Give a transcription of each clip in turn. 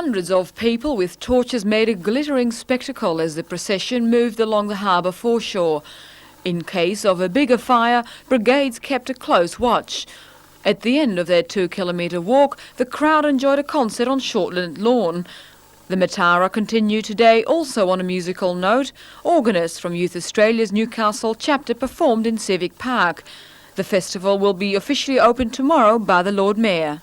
Hundreds of people with torches made a glittering spectacle as the procession moved along the harbour foreshore. In case of a bigger fire, brigades kept a close watch. At the end of their 2-kilometre walk, the crowd enjoyed a concert on Shortland Lawn. The Matara continued today also on a musical note. Organists from Youth Australia's Newcastle chapter performed in Civic Park. The festival will be officially opened tomorrow by the Lord Mayor.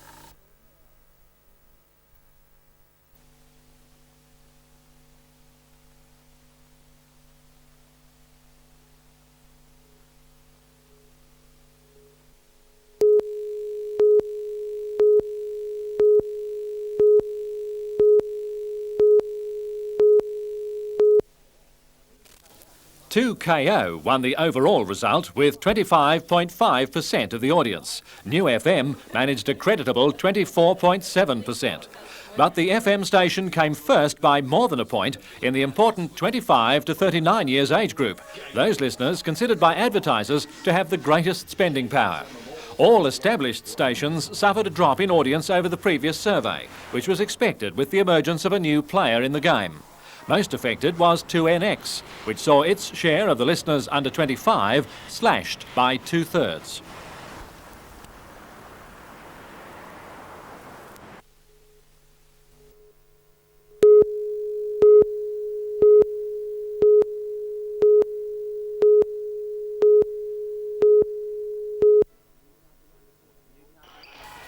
KO won the overall result with 25.5% of the audience. New FM managed a creditable 24.7%. But the FM station came first by more than a point in the important 25 to 39 years age group, those listeners considered by advertisers to have the greatest spending power. All established stations suffered a drop in audience over the previous survey, which was expected with the emergence of a new player in the game. Most affected was 2NX, which saw its share of the listeners under 25 slashed by 2/3.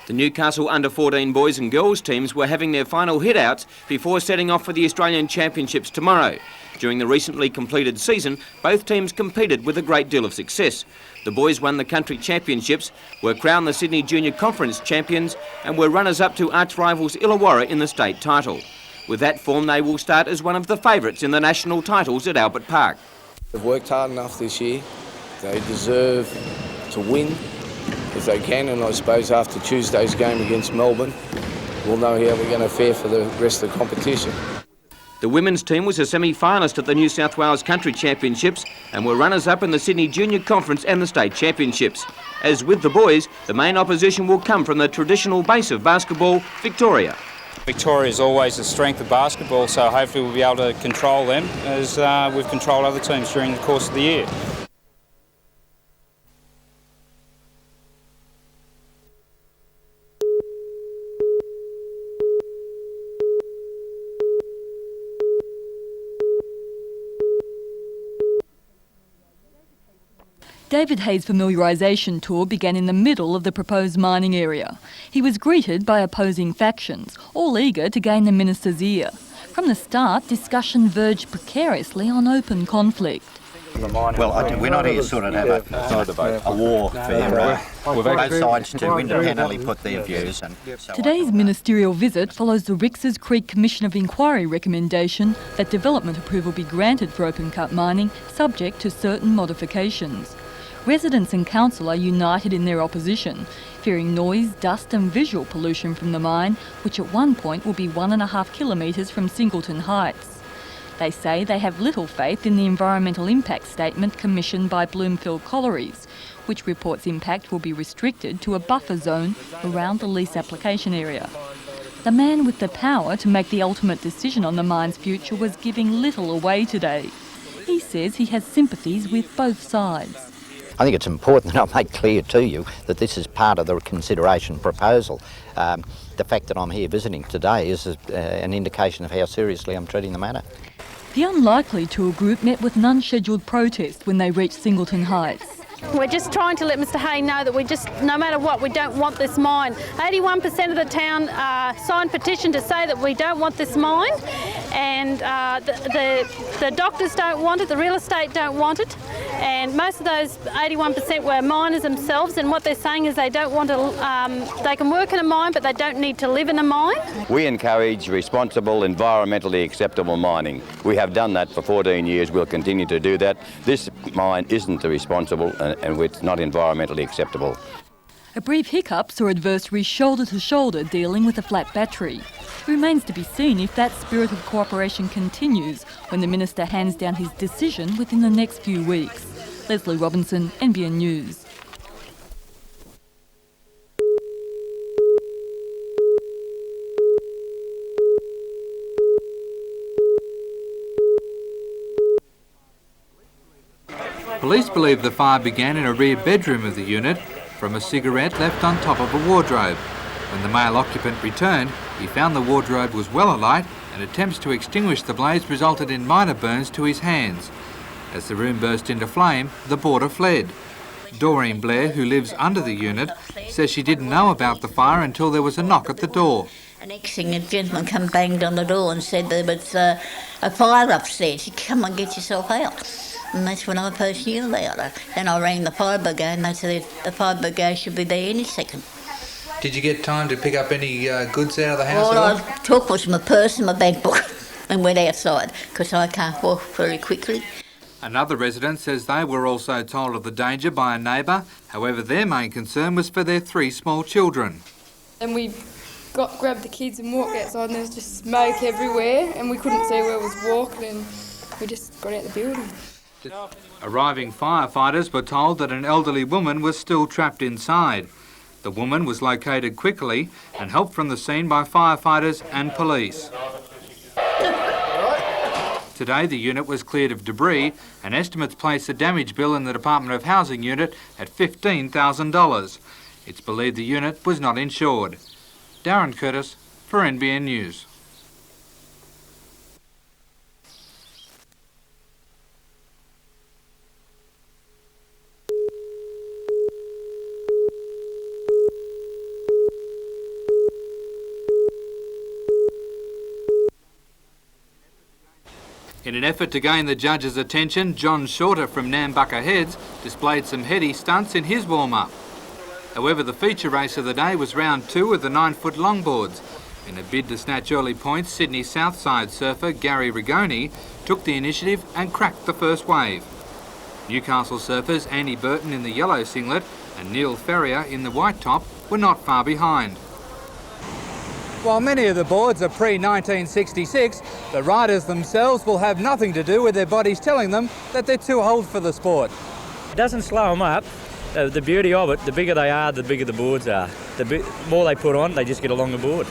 The Newcastle under-14 boys and girls teams were having their final hit-outs before setting off for the Australian Championships tomorrow. During the recently completed season, both teams competed with a great deal of success. The boys won the country championships, were crowned the Sydney Junior Conference champions and were runners-up to arch-rivals Illawarra in the state title. With that form, they will start as one of the favourites in the national titles at Albert Park. They've worked hard enough this year. They deserve to win if they can, and I suppose after Tuesday's game against Melbourne, we'll know how we're going to fare for the rest of the competition. The women's team was a semi-finalist at the New South Wales Country Championships and were runners-up in the Sydney Junior Conference and the State Championships. As with the boys, the main opposition will come from the traditional base of basketball, Victoria. Victoria is always the strength of basketball, so hopefully we'll be able to control them as we've controlled other teams during the course of the year. David Hayes' familiarisation tour began in the middle of the proposed mining area. He was greeted by opposing factions, all eager to gain the minister's ear. From the start, discussion verged precariously on open conflict. Well, we're not here sort of to have a warfare. Both sides to independently put their views. And so Today's ministerial visit follows the Rix's Creek Commission of Inquiry recommendation that development approval be granted for open-cut mining, subject to certain modifications. Residents and council are united in their opposition, fearing noise, dust and visual pollution from the mine, which at one point will be 1.5 kilometres from Singleton Heights. They say they have little faith in the environmental impact statement commissioned by Bloomfield Collieries, which reports impact will be restricted to a buffer zone around the lease application area. The man with the power to make the ultimate decision on the mine's future was giving little away today. He says he has sympathies with both sides. I think it's important that I make clear to you that this is part of the consideration proposal. The fact that I'm here visiting today is an indication of how seriously I'm treating the matter. The unlikely tour group met with an unscheduled protest when they reached Singleton Heights. We're just trying to let Mr Hay know that no matter what, we don't want this mine. 81% of the town signed petition to say that we don't want this mine, and the doctors don't want it, the real estate don't want it, and most of those 81% were miners themselves, and what they're saying is they don't want to, they can work in a mine but they don't need to live in a mine. We encourage responsible, environmentally acceptable mining. We have done that for 14 years, we'll continue to do that. This mine isn't responsible and it's not environmentally acceptable. A brief hiccup saw adversaries shoulder to shoulder dealing with a flat battery. It remains to be seen if that spirit of cooperation continues when the Minister hands down his decision within the next few weeks. Leslie Robinson, NBN News. Police believe the fire began in a rear bedroom of the unit from a cigarette left on top of a wardrobe. When the male occupant returned, he found the wardrobe was well alight and attempts to extinguish the blaze resulted in minor burns to his hands. As the room burst into flame, the boarder fled. Doreen Blair, who lives under the unit, says she didn't know about the fire until there was a knock at the door. The next thing, a gentleman come banged on the door and said there was a fire upstairs. He said, come and get yourself out. And that's when I first knew about it. Then I rang the fire brigade and they said the fire brigade should be there any second. Did you get time to pick up any goods out of the house? All I took was my purse and my bank book and went outside because I can't walk very quickly. Another resident says they were also told of the danger by a neighbour. However, their main concern was for their 3 small children. And we grabbed the kids and walked outside and there was just smoke everywhere and we couldn't see where it was walking and we just got out the building. Arriving firefighters were told that an elderly woman was still trapped inside. The woman was located quickly and helped from the scene by firefighters and police. Today the unit was cleared of debris and estimates place the damage bill in the Department of Housing unit at $15,000. It's believed the unit was not insured. Darren Curtis for NBN News. In an effort to gain the judge's attention, John Shorter from Nambucca Heads displayed some heady stunts in his warm-up. However, the feature race of the day was round 2 of the 9-foot longboards. In a bid to snatch early points, Sydney Southside surfer Gary Rigoni took the initiative and cracked the first wave. Newcastle surfers Andy Burton in the yellow singlet and Neil Ferrier in the white top were not far behind. While many of the boards are pre-1966, the riders themselves will have nothing to do with their bodies telling them that they're too old for the sport. It doesn't slow them up. The beauty of it, the bigger they are, the bigger the boards are. The more they put on, they just get a longer board.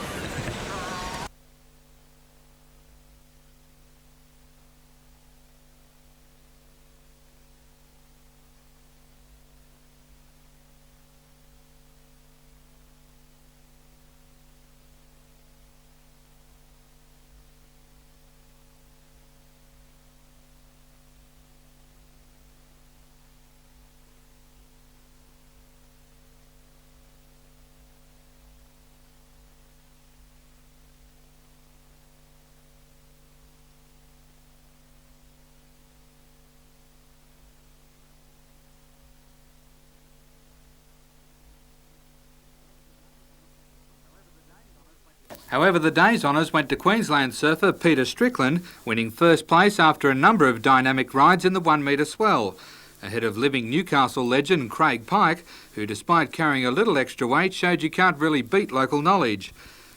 However, the day's honours went to Queensland surfer Peter Strickland, winning first place after a number of dynamic rides in the 1 metre swell, ahead of living Newcastle legend Craig Pike, who despite carrying a little extra weight showed you can't really beat local knowledge.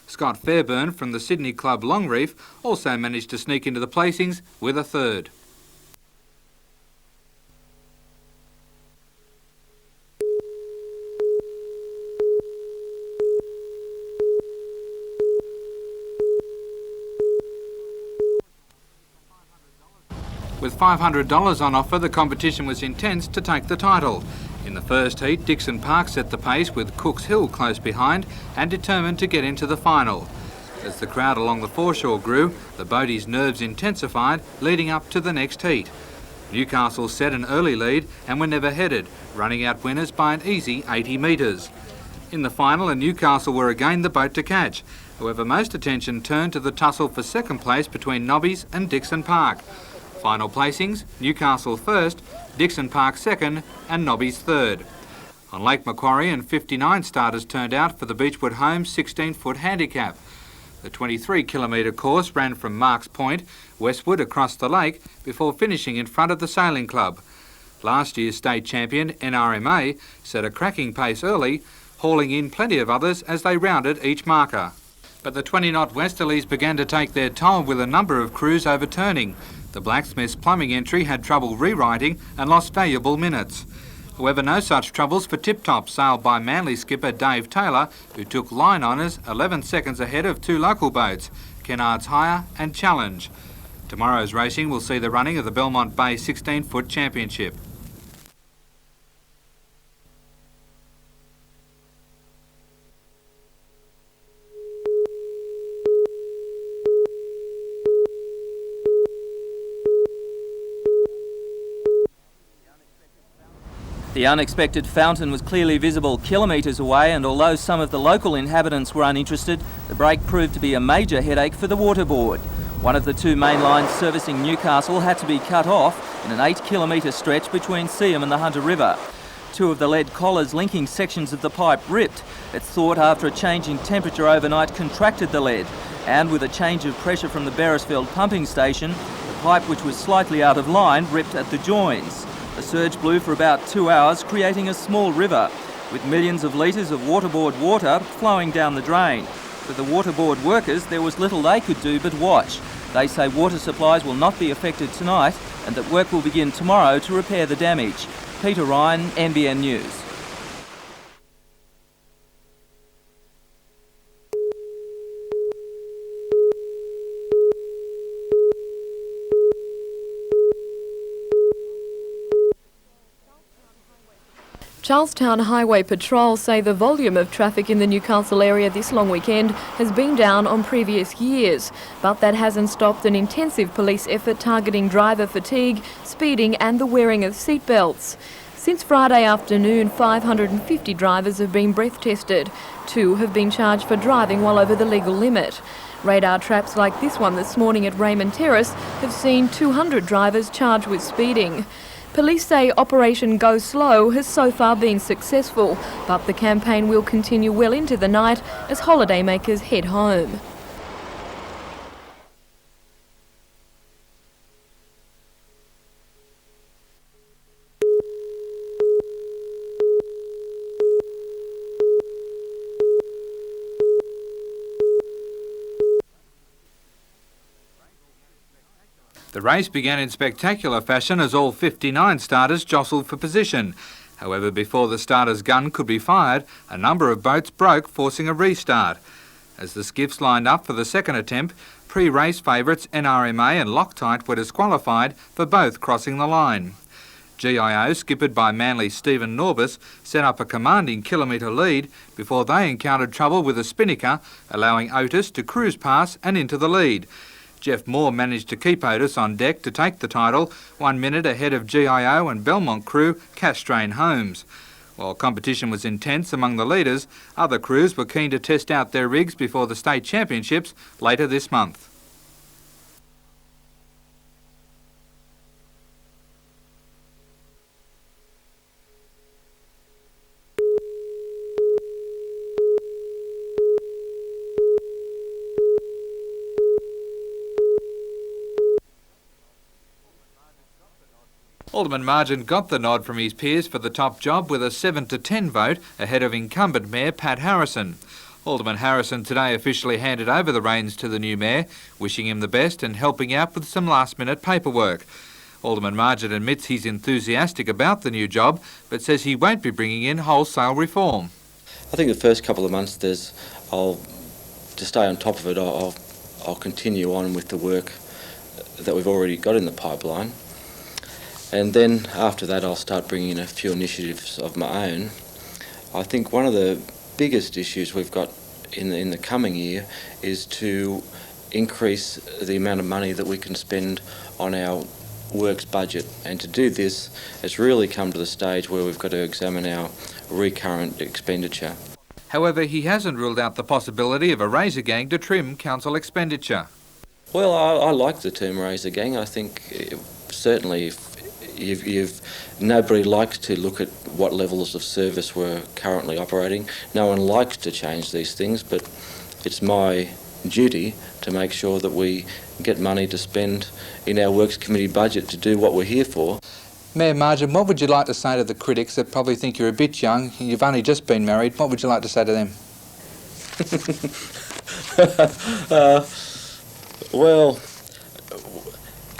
Scott Fairburn from the Sydney club Longreef also managed to sneak into the placings with a third. With $500 on offer, the competition was intense to take the title. In the first heat, Dixon Park set the pace with Cooks Hill close behind and determined to get into the final. As the crowd along the foreshore grew, the boaties' nerves intensified, leading up to the next heat. Newcastle set an early lead and were never headed, running out winners by an easy 80 metres. In the final, Newcastle were again the boat to catch. However, most attention turned to the tussle for second place between Nobbies and Dixon Park. Final placings, Newcastle first, Dixon Park second and Nobbies third. On Lake Macquarie, and 59 starters turned out for the Beechwood Home 16-foot handicap. The 23-kilometre course ran from Marks Point westward across the lake before finishing in front of the Sailing Club. Last year's state champion, NRMA, set a cracking pace early, hauling in plenty of others as they rounded each marker. But the 20-knot westerlies began to take their toll with a number of crews overturning. The Blacksmith's plumbing entry had trouble rewriting and lost valuable minutes. However, no such troubles for Tip Top, sailed by Manly skipper Dave Taylor, who took line honours 11 seconds ahead of 2 local boats, Kennard's Hire and Challenge. Tomorrow's racing will see the running of the Belmont Bay 16-foot championship. The unexpected fountain was clearly visible kilometres away, and although some of the local inhabitants were uninterested, the break proved to be a major headache for the water board. One of the two main lines servicing Newcastle had to be cut off in an 8-kilometre stretch between Seaham and the Hunter River. Two of the lead collars linking sections of the pipe ripped. It's thought after a change in temperature overnight contracted the lead, and with a change of pressure from the Beresfield pumping station, the pipe, which was slightly out of line, ripped at the joins. The surge blew for about 2 hours, creating a small river, with millions of litres of waterboard water flowing down the drain. For the waterboard workers, there was little they could do but watch. They say water supplies will not be affected tonight and that work will begin tomorrow to repair the damage. Peter Ryan, NBN News. Charlestown Highway Patrol say the volume of traffic in the Newcastle area this long weekend has been down on previous years, but that hasn't stopped an intensive police effort targeting driver fatigue, speeding and the wearing of seatbelts. Since Friday afternoon, 550 drivers have been breath tested. 2 have been charged for driving while over the legal limit. Radar traps like this one this morning at Raymond Terrace have seen 200 drivers charged with speeding. Police say Operation Go Slow has so far been successful, but the campaign will continue well into the night as holidaymakers head home. The race began in spectacular fashion as all 59 starters jostled for position. However, before the starter's gun could be fired, a number of boats broke, forcing a restart. As the skiffs lined up for the second attempt, pre-race favourites NRMA and Loctite were disqualified for both crossing the line. GIO, skippered by Manly's Stephen Norbus, set up a commanding kilometre lead before they encountered trouble with a spinnaker, allowing Otis to cruise past and into the lead. Jeff Moore managed to keep Otis on deck to take the title, 1 minute ahead of GIO and Belmont crew Castrain Holmes. While competition was intense among the leaders, other crews were keen to test out their rigs before the state championships later this month. Alderman Margin got the nod from his peers for the top job with a 7-10 vote ahead of incumbent Mayor Pat Harrison. Alderman Harrison today officially handed over the reins to the new Mayor, wishing him the best and helping out with some last-minute paperwork. Alderman Margin admits he's enthusiastic about the new job, but says he won't be bringing in wholesale reform. I think the first couple of months to stay on top of it, I'll continue on with the work that we've already got in the pipeline. And then after that I'll start bringing in a few initiatives of my own. I think one of the biggest issues we've got in the coming year is to increase the amount of money that we can spend on our works budget. And to do this, it's really come to the stage where we've got to examine our recurrent expenditure. However, he hasn't ruled out the possibility of a razor gang to trim council expenditure. Well, I like the term razor gang. I think certainly nobody likes to look at what levels of service we're currently operating. No one likes to change these things, but it's my duty to make sure that we get money to spend in our Works Committee budget to do what we're here for. Mayor Margin, what would you like to say to the critics that probably think you're a bit young, you've only just been married, what would you like to say to them? Well,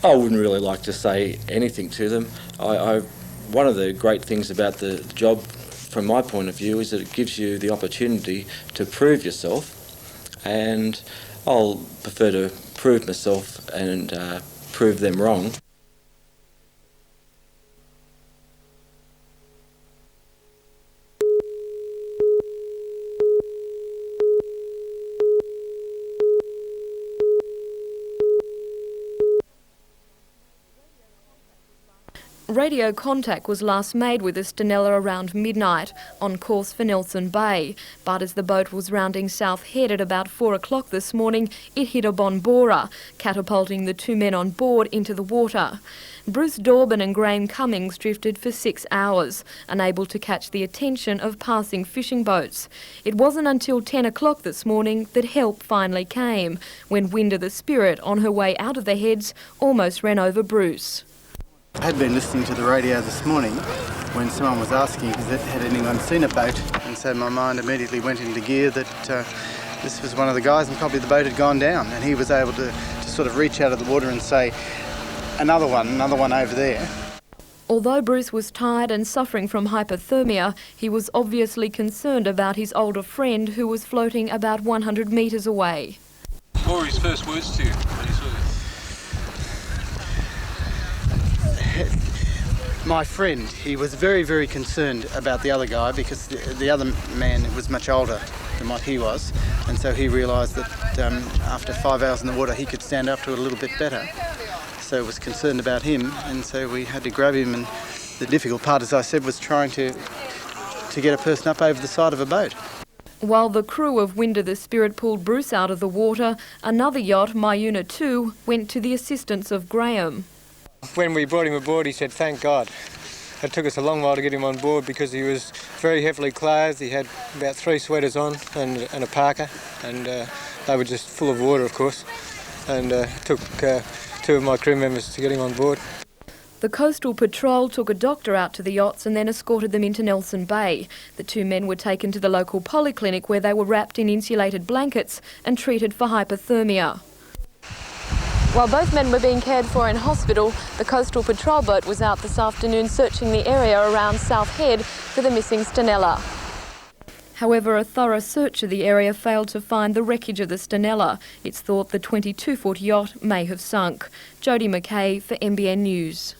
I wouldn't really like to say anything to them. One of the great things about the job, from my point of view, is that it gives you the opportunity to prove yourself, and I'll prefer to prove myself and prove them wrong. Radio contact was last made with the Stenella around midnight, on course for Nelson Bay, but as the boat was rounding South Head at about 4 o'clock this morning, it hit a bonbora, catapulting the 2 men on board into the water. Bruce Dorban and Graham Cummings drifted for 6 hours, unable to catch the attention of passing fishing boats. It wasn't until 10 o'clock this morning that help finally came, when Winder the Spirit, on her way out of the Heads, almost ran over Bruce. I had been listening to the radio this morning when someone was asking had anyone seen a boat, and so my mind immediately went into gear that this was one of the guys and probably the boat had gone down, and he was able to sort of reach out of the water and say, another one over there. Although Bruce was tired and suffering from hypothermia, he was obviously concerned about his older friend who was floating about 100 metres away. What were his first words to you when he saw you? My friend, he was very, very concerned about the other guy because the other man was much older than what he was, and so he realised that after 5 hours in the water he could stand up to it a little bit better. So was concerned about him, and so we had to grab him, and the difficult part, as I said, was trying to get a person up over the side of a boat. While the crew of Winder the Spirit pulled Bruce out of the water, another yacht, Mayuna 2, went to the assistance of Graham. When we brought him aboard, he said, "Thank God." It took us a long while to get him on board because he was very heavily clothed. He had about 3 sweaters on and a parka, and they were just full of water, of course, and it took 2 of my crew members to get him on board. The Coastal Patrol took a doctor out to the yachts and then escorted them into Nelson Bay. The 2 men were taken to the local polyclinic where they were wrapped in insulated blankets and treated for hypothermia. While both men were being cared for in hospital, the Coastal Patrol boat was out this afternoon searching the area around South Head for the missing Stenella. However, a thorough search of the area failed to find the wreckage of the Stenella. It's thought the 22-foot yacht may have sunk. Jodie McKay for NBN News.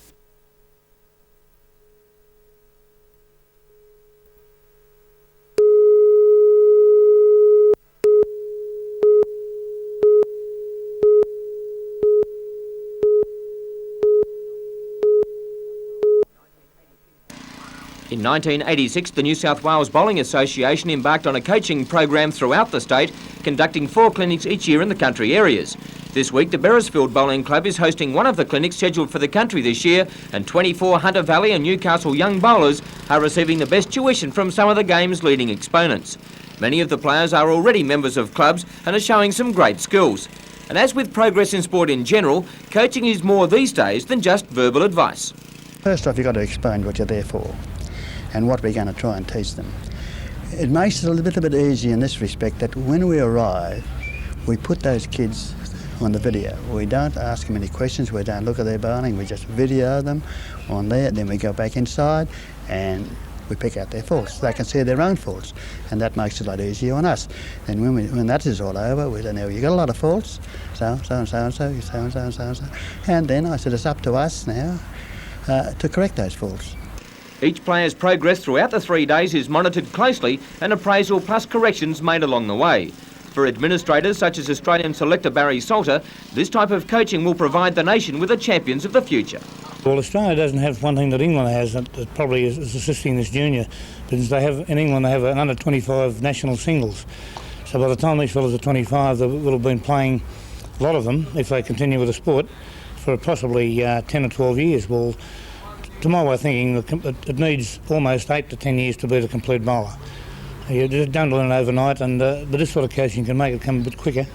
In 1986, the New South Wales Bowling Association embarked on a coaching program throughout the state, conducting 4 clinics each year in the country areas. This week, the Beresfield Bowling Club is hosting one of the clinics scheduled for the country this year, and 24 Hunter Valley and Newcastle young bowlers are receiving the best tuition from some of the game's leading exponents. Many of the players are already members of clubs and are showing some great skills. And as with progress in sport in general, coaching is more these days than just verbal advice. First off, you've got to explain what you're there for and what we're going to try and teach them. It makes it a little bit easier in this respect that when we arrive, we put those kids on the video. We don't ask them any questions, we don't look at their bowling, we just video them on there, then we go back inside and we pick out their faults. They can see their own faults, and that makes it a lot easier on us. And when that is all over, we don't know, you got a lot of faults, so and so and so, and then I said it's up to us now to correct those faults. Each player's progress throughout the 3 days is monitored closely and appraisal plus corrections made along the way. For administrators such as Australian selector Barry Salter, this type of coaching will provide the nation with the champions of the future. Well, Australia doesn't have one thing that England has that probably is assisting this junior, because in England they have an under 25 national singles. So by the time these fellas are 25, they will have been playing, a lot of them, if they continue with the sport, for possibly 10 or 12 years. Well, to my way of thinking, it needs almost 8 to 10 years to be the complete bowler. You just don't learn it overnight, but this sort of coaching can make it come a bit quicker.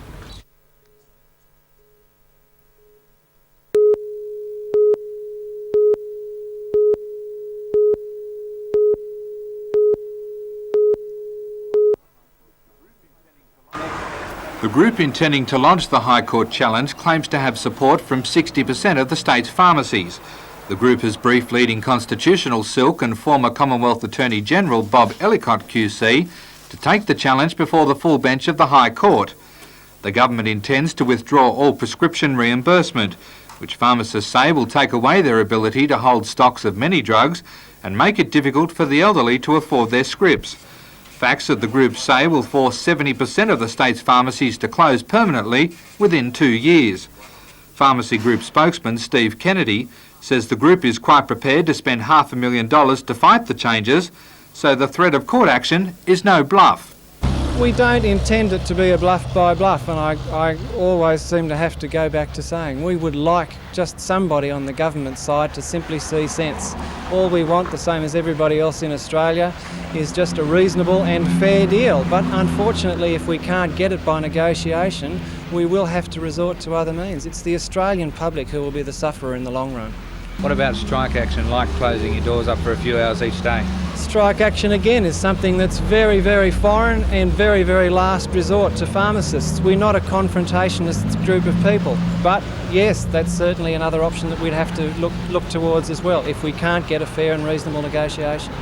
The group intending to lodge the High Court challenge claims to have support from 60% of the state's pharmacies. The group has briefed leading constitutional silk and former Commonwealth Attorney General Bob Ellicott QC to take the challenge before the full bench of the High Court. The government intends to withdraw all prescription reimbursement, which pharmacists say will take away their ability to hold stocks of many drugs and make it difficult for the elderly to afford their scripts. Facts that the group say will force 70% of the state's pharmacies to close permanently within 2 years. Pharmacy Group spokesman Steve Kennedy says the group is quite prepared to spend $500,000 to fight the changes, so the threat of court action is no bluff. We don't intend it to be a bluff by bluff, and I always seem to have to go back to saying we would like just somebody on the government side to simply see sense. All we want, the same as everybody else in Australia, is just a reasonable and fair deal. But unfortunately, if we can't get it by negotiation, we will have to resort to other means. It's the Australian public who will be the sufferer in the long run. What about strike action, like closing your doors up for a few hours each day? Strike action again is something that's very, very foreign and very, very last resort to pharmacists. We're not a confrontationist group of people, but yes, that's certainly another option that we'd have to look towards as well if we can't get a fair and reasonable negotiation.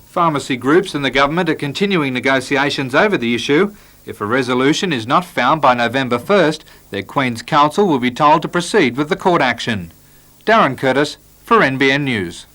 Pharmacy groups and the government are continuing negotiations over the issue. If a resolution is not found by November 1st, their Queen's Counsel will be told to proceed with the court action. Darren Curtis for NBN News.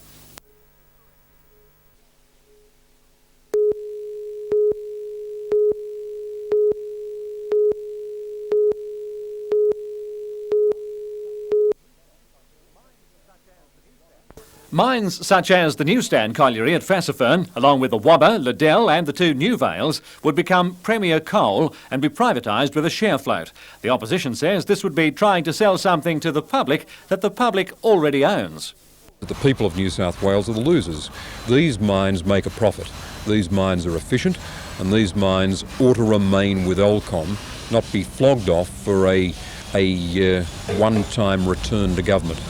Mines such as the Newstand colliery at Fassifern, along with the Wobber, Liddell and the two New Vales, would become Premier Coal and be privatised with a share float. The opposition says this would be trying to sell something to the public that the public already owns. The people of New South Wales are the losers. These mines make a profit. These mines are efficient, and these mines ought to remain with Olcom, not be flogged off for a one-time return to government.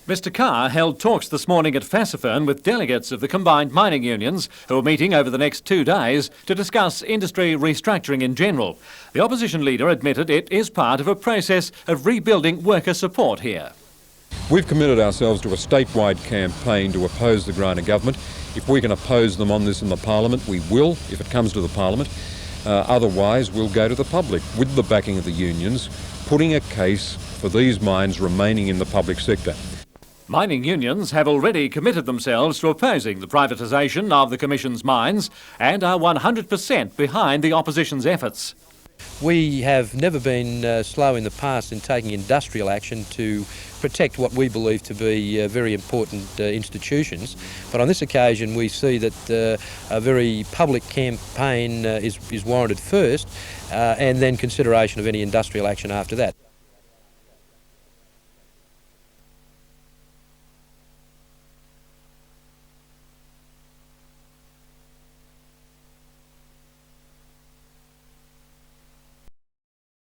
Mr Carr held talks this morning at Fassifern with delegates of the combined mining unions who are meeting over the next 2 days to discuss industry restructuring in general. The opposition leader admitted it is part of a process of rebuilding worker support here. We've committed ourselves to a statewide campaign to oppose the Greiner government. If we can oppose them on this in the Parliament, we will, if it comes to the Parliament. Otherwise, we'll go to the public with the backing of the unions, putting a case for these mines remaining in the public sector. Mining unions have already committed themselves to opposing the privatisation of the Commission's mines and are 100% behind the opposition's efforts. We have never been slow in the past in taking industrial action to protect what we believe to be very important institutions, but on this occasion we see that a very public campaign is warranted first and then consideration of any industrial action after that.